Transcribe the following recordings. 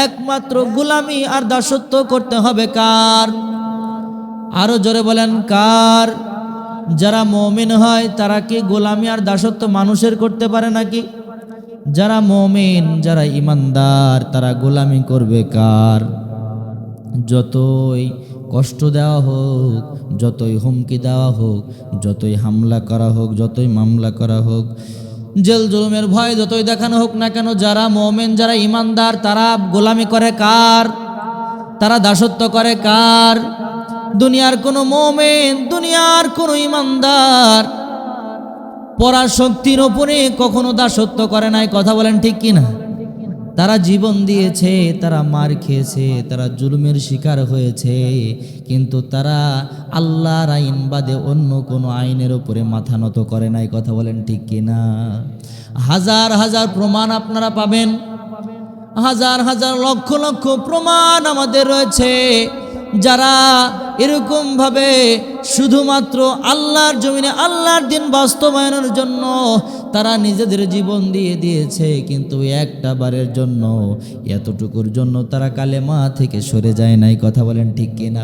একমাত্র গোলামি আর দাসত্ব করতে হবে কার? আরো জোরে বলেন কার? যারা মুমিন হয় তারা কি গোলামি আর দাসত্ব মানুষের করতে পারে নাকি? যারা মুমিন, যারা ইমানদার, তারা গোলামি করবে কার? যতই কষ্ট দেওয়া হোক, যতই হুমকি দেওয়া হোক, যতই হামলা করা হোক, যতই মামলা করা হোক, জেল জুলুমের ভয় যতই দেখানো হোক না কেন, যারা মুমিন, যারা ইমানদার, তারা গোলামি করে কার? তারা দাসত্ব করে কার? দুনিয়ার কোনো মুমিন, দুনিয়ার কোনো ইমানদার পরাশক্তির ওপরে কখনো দাসত্ব করে নাই। কথা বলেন ঠিক কিনা? তারা জীবন দিয়েছে, তারা মার খেয়েছে, তারা জুলুমের শিকার হয়েছে, কিন্তু তারা আল্লাহর আইন বাদে অন্য কোনো আইনের উপরে মাথা নত করে নাই। কথা বলেন ঠিক কিনা? হাজার হাজার প্রমাণ আপনারা পাবেন, হাজার হাজার লক্ষ লক্ষ প্রমাণ আমাদের রয়েছে, যারা এরকম ভাবে শুধুমাত্র আল্লাহর জমিনে আল্লাহর দিন বাস্তবায়নের জন্য তারা নিজেদের জীবন দিয়ে দিয়েছে, কিন্তু একটা বারের জন্য, এতটুকুর জন্য তারা কালেমা থেকে সরে যায় নাই। কথা বলেন ঠিক কিনা?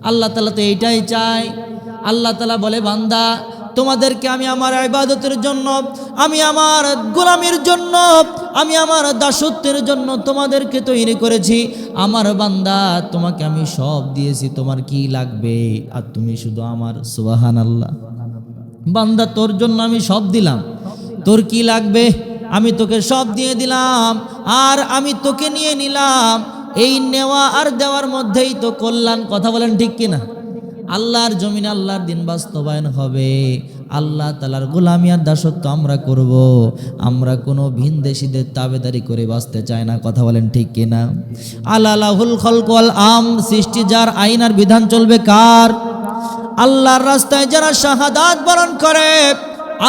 আল্লাহ তাআলা তো এইটাই চায়। আল্লাহ তাআলা বলে, বান্দা তোমাদেরকে আমি আমার ইবাদতের জন্য, আমি আমার গোলামির জন্য, আমি আমার দাসত্বের জন্য তোমাদেরকে তৈরি করেছি। আমার বান্দা, তোমাকে আমি সব দিয়েছি, তোমার কি লাগবে? আর তুমি শুধু আমার। সুবহানাল্লাহ। বান্দা তোর জন্য আমি সব দিলাম, তোর কি লাগবে? আমি তোকে সব দিয়ে দিলাম, আর আমি তোকে নিয়ে নিলাম। এই নেওয়া আর দেওয়ার মধ্যেই তো কল্যাণ। কথা বলেন ঠিক কিনা? আল্লাহর জমিনে আল্লাহর দিন বাস্তবায়ন হবে, আল্লাহ তাআলার গোলামি আর দাসত্ব আমরা করব। আমরা কোনো ভিনদেশীদের তাবেদারি করে বাঁচতে চাই না। কথা বলেন ঠিক কিনা? আলালাহুল খালক ওয়াল আমর, সৃষ্টি যার, আইন আর বিধান চলবে কার? আল্লাহর রাস্তায় যারা শাহাদাত বরণ করে,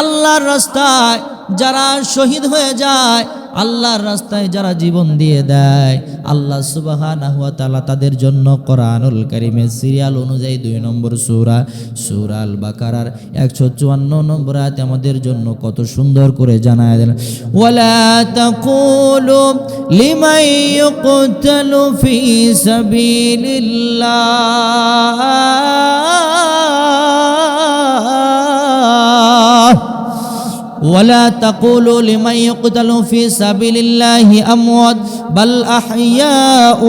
আল্লাহর রাস্তায় যারা শহীদ হয়ে যায়, আল্লাহর রাস্তায় যারা জীবন দিয়ে দেয়, আল্লাহ সুবহানাহু ওয়া তাআলা তাদের জন্য কোরআনুল কারীমের সিরিয়াল অনুযায়ী 2 নম্বর সূরা, সূরা আল বাকারার 154 নম্বর আয়াতে আমাদের জন্য কত সুন্দর করে জানায় দেন, ওয়ালা তাকুলু লিমান ইউকতালু ফি সাবিলিল্লাহ ولا تقولوا لمن يقتل في سبيل الله أموات بل أحياء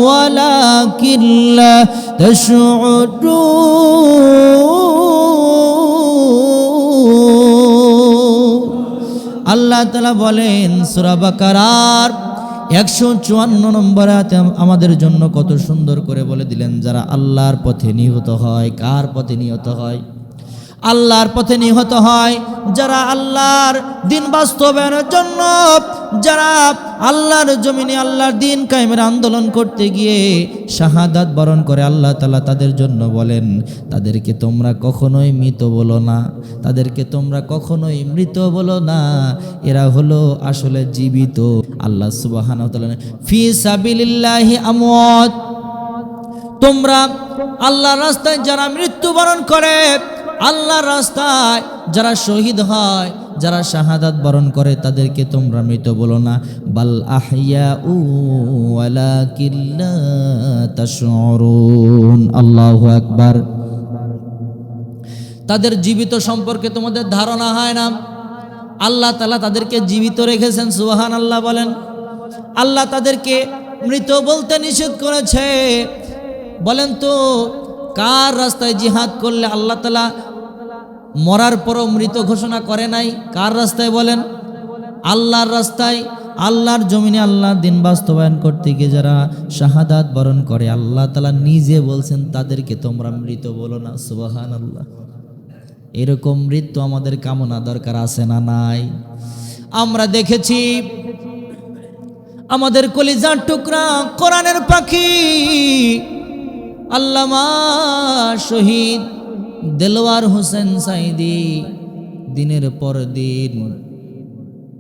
ولكن لا تشعرون। আল্লাহ তাআলা বলেন সূরা বাকারার 154 নম্বর আয়াতে আমাদের জন্য কত সুন্দর করে বলে দিলেন, যারা আল্লাহর পথে নিহত হয়। কার পথে নিহত হয়? আল্লাহর পথে নিহত হয়। যারা আল্লাহর দিন বাস্তবায়নের জন্য, যারা আল্লাহর জমিনে আল্লাহর দিন কায়েমের আন্দোলন করতে গিয়ে শাহাদাত বরণ করে, আল্লাহ তাআলা তাদের জন্য বলেন, তাদেরকে তোমরা কখনোই মৃত বলো না, তাদেরকে তোমরা কখনোই মৃত বলো না, এরা হলো আসলে জীবিত। আল্লাহ সুবহানাহু ওয়া তাআলা ফি সাবিলিল্লাহি আমওয়াত, তোমরা আল্লাহর রাস্তায় যারা মৃত্যুবরণ করে, আল্লাহর রাস্তায় যারা শহীদ হয়, যারা শাহাদাত বরণ করে, তাদেরকে তোমরা মৃত বলো না, বাল আহইয়াউ ওয়ালাকিন লা তাশউরুন। আল্লাহু আকবার। তাদের জীবিত সম্পর্কে তোমাদের ধারণা হয় না। আল্লাহ তাআলা তাদেরকে জীবিত রেখেছেন। সুবহানাল্লাহ বলেন। আল্লাহ তাদেরকে মৃত বলতে নিষেধ করেছে। বলেন তো, কার রাস্তায় জিহাদ করলে আল্লাহ তাআলা মরার পরও মৃত ঘোষণা করে নাই? কার রাস্তায় বলেন? আল্লাহর রাস্তায়, আল্লাহর জমিনে আল্লাহর দিন বাস্তবায়ন করতে গিয়ে যারা শাহাদাত বরণ করে, আল্লাহ তাআলা নিজে বলছেন তাদেরকে তোমরা মৃত বলো না। সুবহানাল্লাহ। এরকম মৃত্যু আমাদের কামনা দরকার আছে না নাই? আমরা দেখেছি আমাদের কলিজার টুকরা কোরআনের পাখি আল্লামা শহীদ দেলোয়ার হোসেন সাইদি দিনের পর দিন,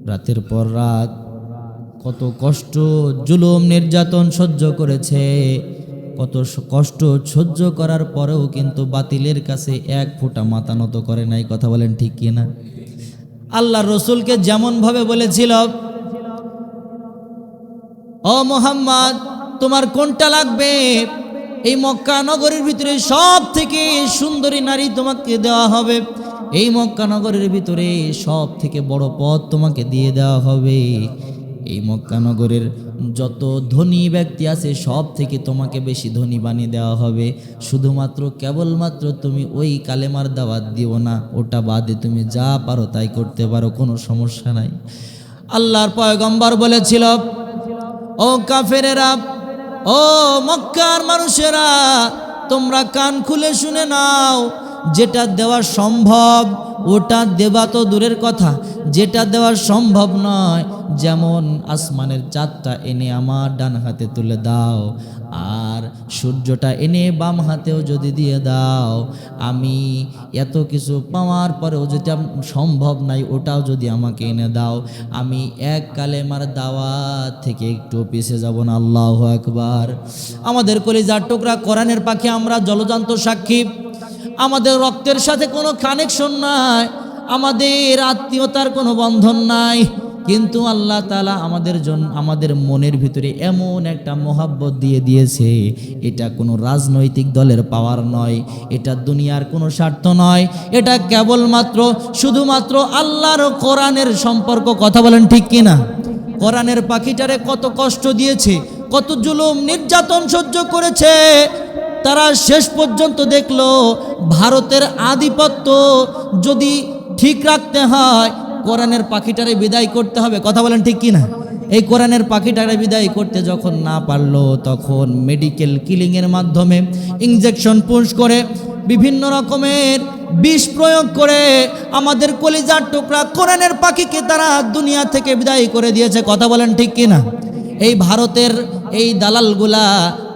রাতের পর রাত কত কষ্ট, জুলুম, নির্যাতন সহ্য করেছে। কত কষ্ট সহ্য করার পরেও কিন্তু বাতিলের কাছে এক ফোঁটা মাথা নত করে নাই। কথা বলেন ঠিক কিনা? আল্লাহ রসুলকে যেমন ভাবে বলেছিল ও মুহাম্মদ, তোমার কোনটা লাগবে? এই মক্কা নগরের ভিতরে সব থেকে সুন্দরী নারী তোমাকে দেওয়া হবে। এই মক্কা নগরের ভিতরে সব থেকে বড় পদ তোমাকে দিয়ে দেওয়া হবে। এই মক্কা নগরের যত ধনী ব্যক্তি আছে সব থেকে তোমাকে বেশি ধনী বানিয়ে দেওয়া হবে। শুধুমাত্র কেবলমাত্র তুমি ওই কালেমার দাওয়াত দিও না, ওটা বাদে তুমি যা পারো তাই করতে পারো, কোনো সমস্যা নাই। আল্লাহর পয়গম্বর বলেছিল, ও কাফেরেরা, ও মক্কার মানুষেরা, তোমরা কান খুলে শুনে নাও, যেটা দেওয়া সম্ভব ওটা দেওয়া তো দূরের কথা, যেটা দেওয়া সম্ভব নয়, যেমন আসমানের চাঁদটা এনে আমার ডান হাতে তুলে দাও, আর সূর্যটা এনে বাম হাতেও যদি দিয়ে দাও, আমি এত কিছু পাওয়ার পরেও যেটা সম্ভব নাই ওটাও যদি আমাকে এনে দাও, আমি এক কালেমার দাওয়াত থেকে একটু পিছিয়ে যাব না। আল্লাহু আকবার। আমাদের কলিজার টুকরা কোরআনের পাখি, আমরা জলজান্ত সাক্ষী। আমাদের রক্তের সাথে কোনো কানেকশন নাই, আমাদের আত্মীয়তার কোনো বন্ধন নাই, কিন্তু আল্লাহ তাআলা আমাদের জন্য, আমাদের মনের ভিতরে এমন একটা মহাব্বত দিয়ে দিয়েছে, এটা কোনো রাজনৈতিক দলের পাওয়ার নয়, এটা দুনিয়ার কোনো স্বার্থ নয়, এটা কেবলমাত্র শুধুমাত্র আল্লাহর কোরআনের সম্পর্ক। কথা বলেন ঠিক কিনা? কোরআনের পাখিটারে কত কষ্ট দিয়েছে, কত জুলুম নির্যাতন সহ্য করেছে, তারা শেষ পর্যন্ত দেখলো ভারতের আধিপত্য যদি ঠিক রাখতে হয় কোরআনের পাখিটারে বিদায় করতে হবে। কথা বলেন ঠিক কিনা? এই কোরআনের পাখিটারে বিদায় করতে যখন না পারলো, তখন মেডিকেল কিলিংয়ের মাধ্যমে ইনজেকশন পুশ করে বিভিন্ন রকমের বিষ প্রয়োগ করে আমাদের কলিজার টুকরা কোরআনের পাখিকে তারা দুনিয়া থেকে বিদায় করে দিয়েছে। কথা বলেন ঠিক কিনা? এই ভারতের এই দালালগুলা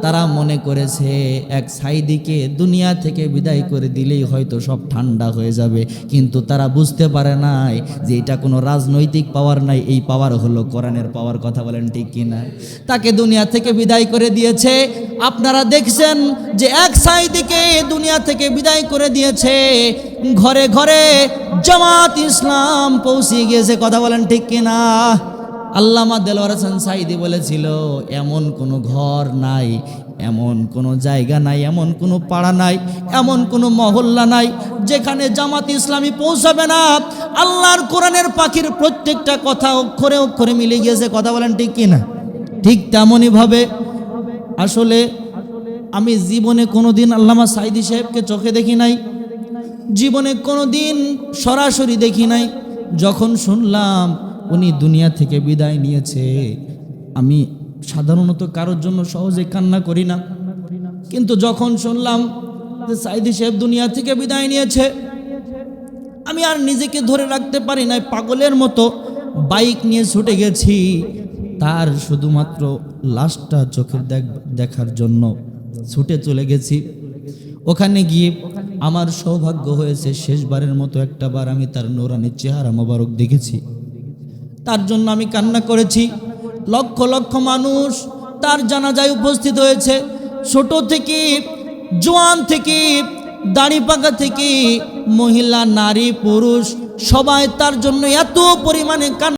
তারা মনে করেছে এক সাইদিকে দুনিয়া থেকে বিদায় করে দিলেই হয়তো সব ঠান্ডা হয়ে যাবে, কিন্তু তারা বুঝতে পারে নাই যে এটা কোনো রাজনৈতিক পাওয়ার নাই, এই পাওয়ার হলো কোরআনের পাওয়ার। কথা বলেন ঠিক কিনা? তাকে দুনিয়া থেকে বিদায় করে দিয়েছে। আপনারা দেখছেন যে এক সাইদিকে দুনিয়া থেকে বিদায় করে দিয়েছে, ঘরে ঘরে জামাত ইসলাম পৌঁছে গিয়েছে। কথা বলেন ঠিক কিনা? আল্লামা দেলোয়ার হোসেন সাঈদী বলেছিল, এমন কোনো ঘর নাই, এমন কোনো জায়গা নাই, এমন কোনো পাড়া নাই, এমন কোনো মহল্লা নাই যেখানে জামাত ইসলামী পৌঁছাবে না। আল্লাহর কোরআনের পাখির প্রত্যেকটা কথা অক্ষরে অক্ষরে মিলে গিয়েছে। কথা বলেন ঠিক কিনা? ঠিক তেমনই ভাবে আসলে আমি জীবনে কোনোদিন আল্লামা সাঈদী সাহেবকে চোখে দেখি নাই, জীবনে কোনোদিন সরাসরি দেখি নাই। যখন শুনলাম উনি দুনিয়া থেকে বিদায় নিয়েছে, আমি সাধারণত কারোর জন্য সহজে কান্না করি না, কিন্তু যখন শুনলাম যে সাঈদী সাহেব দুনিয়া থেকে বিদায় নিয়েছে, আমি আর নিজেকে ধরে রাখতে পারি নাই, পাগলের মতো বাইক নিয়ে ছুটে গেছি তার শুধুমাত্র লাশটা চোখের দেখার জন্য ছুটে চলে গেছি। ওখানে গিয়ে আমার সৌভাগ্য হয়েছে শেষবারের মতো একটা বার আমি তার নূরানি চেহারা মোবারক দেখেছি, তার জন্য আমি কান্না করেছি। লক্ষ লক্ষ মানুষ তার জানাজায় উপস্থিত হয়েছে, ছোট থেকে জোয়ান থেকে দাড়ি পাকা থেকে মহিলা নারী পুরুষ সবাই তার জন্য এত পরিমাণে কান্না